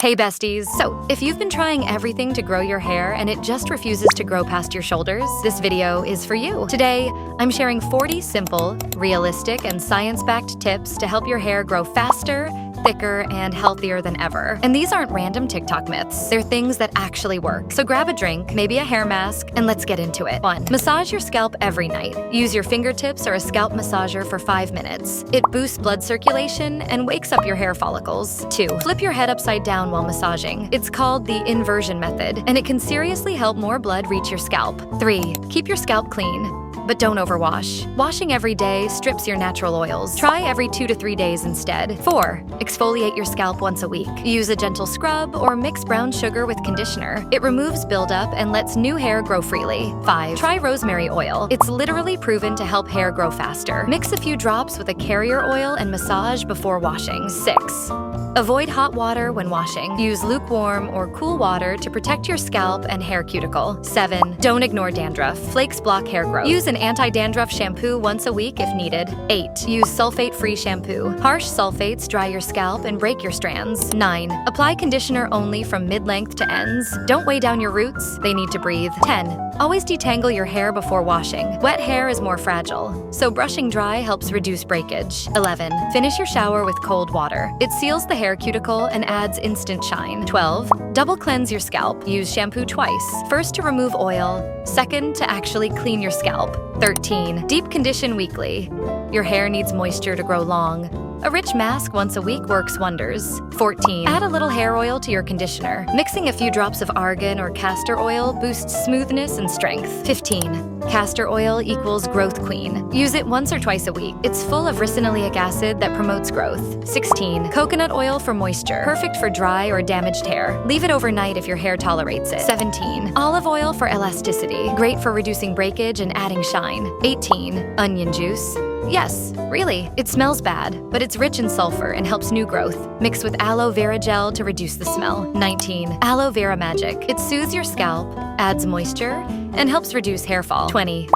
Hey besties! So, if you've been trying everything to grow your hair and it just refuses to grow past your shoulders, this video is for you. Today, I'm sharing 40 simple, realistic, and science-backed tips to help your hair grow faster, thicker, and healthier than ever. And these aren't random TikTok myths. They're things that actually work. So grab a drink, maybe a hair mask, and let's get into it. 1. Massage your scalp every night. Use your fingertips or a scalp massager for 5 minutes. It boosts blood circulation and wakes up your hair follicles. 2. Flip your head upside down while massaging. It's called the inversion method, and it can seriously help more blood reach your scalp. 3. Keep your scalp clean, but don't overwash. Washing every day strips your natural oils. Try every 2 to 3 days instead. 4. Exfoliate your scalp once a week. Use a gentle scrub or mix brown sugar with conditioner. It removes buildup and lets new hair grow freely. 5. Try rosemary oil. It's literally proven to help hair grow faster. Mix a few drops with a carrier oil and massage before washing. 6. Avoid hot water when washing. Use lukewarm or cool water to protect your scalp and hair cuticle. 7. Don't ignore dandruff. Flakes block hair growth. Use an anti-dandruff shampoo once a week if needed. 8. Use sulfate-free shampoo. Harsh sulfates dry your scalp and break your strands. 9. Apply conditioner only from mid-length to ends. Don't weigh down your roots. They need to breathe. 10. Always detangle your hair before washing. Wet hair is more fragile, so brushing dry helps reduce breakage. 11. Finish your shower with cold water. It seals the hair cuticle and adds instant shine. 12. Double cleanse your scalp. Use shampoo twice. First to remove oil, second to actually clean your scalp. 13. Deep condition weekly. Your hair needs moisture to grow long. A rich mask once a week works wonders. 14. Add a little hair oil to your conditioner. Mixing a few drops of argan or castor oil boosts smoothness and strength. 15. Castor oil equals growth queen. Use it once or twice a week. It's full of ricinoleic acid that promotes growth. 16. Coconut oil for moisture. Perfect for dry or damaged hair. Leave it overnight if your hair tolerates it. 17. Olive oil for elasticity. Great for reducing breakage and adding shine. 18. Onion juice. Yes, really. It smells bad, but it's rich in sulfur and helps new growth. Mix with aloe vera gel to reduce the smell. 19. Aloe vera magic. It soothes your scalp, adds moisture, and helps reduce hair fall. 20.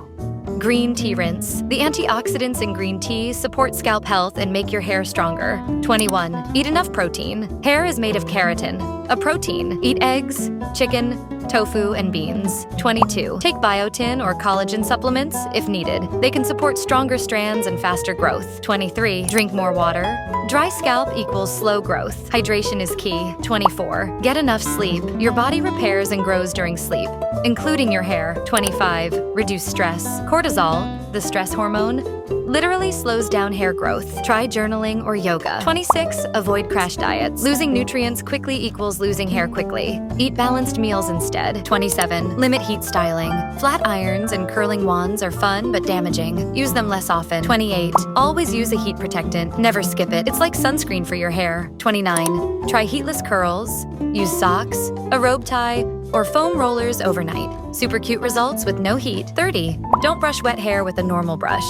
Green tea rinse. The antioxidants in green tea support scalp health and make your hair stronger. 21. Eat enough protein. Hair is made of keratin, a protein. Eat eggs, chicken, tofu, and beans. 22. Take biotin or collagen supplements if needed. They can support stronger strands and faster growth. 23. Drink more water. Dry scalp equals slow growth. Hydration is key. 24. Get enough sleep. Your body repairs and grows during sleep, including your hair. 25. Reduce stress. Cortisol, the stress hormone, literally slows down hair growth. Try journaling or yoga. 26. Avoid crash diets. Losing nutrients quickly equals losing hair quickly. Eat balanced meals instead. 27. Limit heat styling. Flat irons and curling wands are fun but damaging. Use them less often. 28. Always use a heat protectant. Never skip it. It's like sunscreen for your hair. 29. Try heatless curls. Use socks, a robe tie, or foam rollers overnight. Super cute results with no heat. 30. Don't brush wet hair with a normal brush.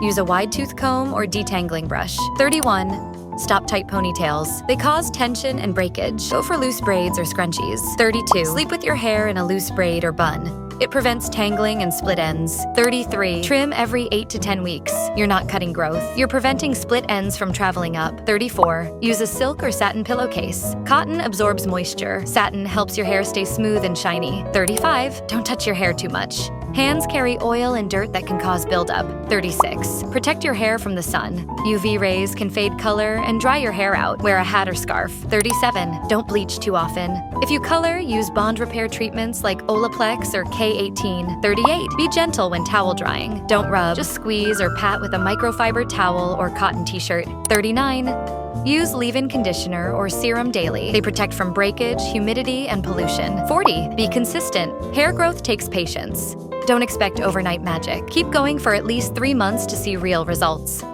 Use a wide tooth comb or detangling brush. 31. Stop tight ponytails. They cause tension and breakage. Go for loose braids or scrunchies. 32. Sleep with your hair in a loose braid or bun. It prevents tangling and split ends. 33. Trim every 8 to 10 weeks. You're not cutting growth. You're preventing split ends from traveling up. 34. Use a silk or satin pillowcase. Cotton absorbs moisture. Satin helps your hair stay smooth and shiny. 35. Don't touch your hair too much. Hands carry oil and dirt that can cause buildup. 36. Protect your hair from the sun. UV rays can fade color and dry your hair out. Wear a hat or scarf. 37. Don't bleach too often. If you color, use bond repair treatments like Olaplex or K18. 38. Be gentle when towel drying. Don't rub. Just squeeze or pat with a microfiber towel or cotton t-shirt. 39. Use leave-in conditioner or serum daily. They protect from breakage, humidity, and pollution. 40. Be consistent. Hair growth takes patience. Don't expect overnight magic. Keep going for at least 3 months to see real results.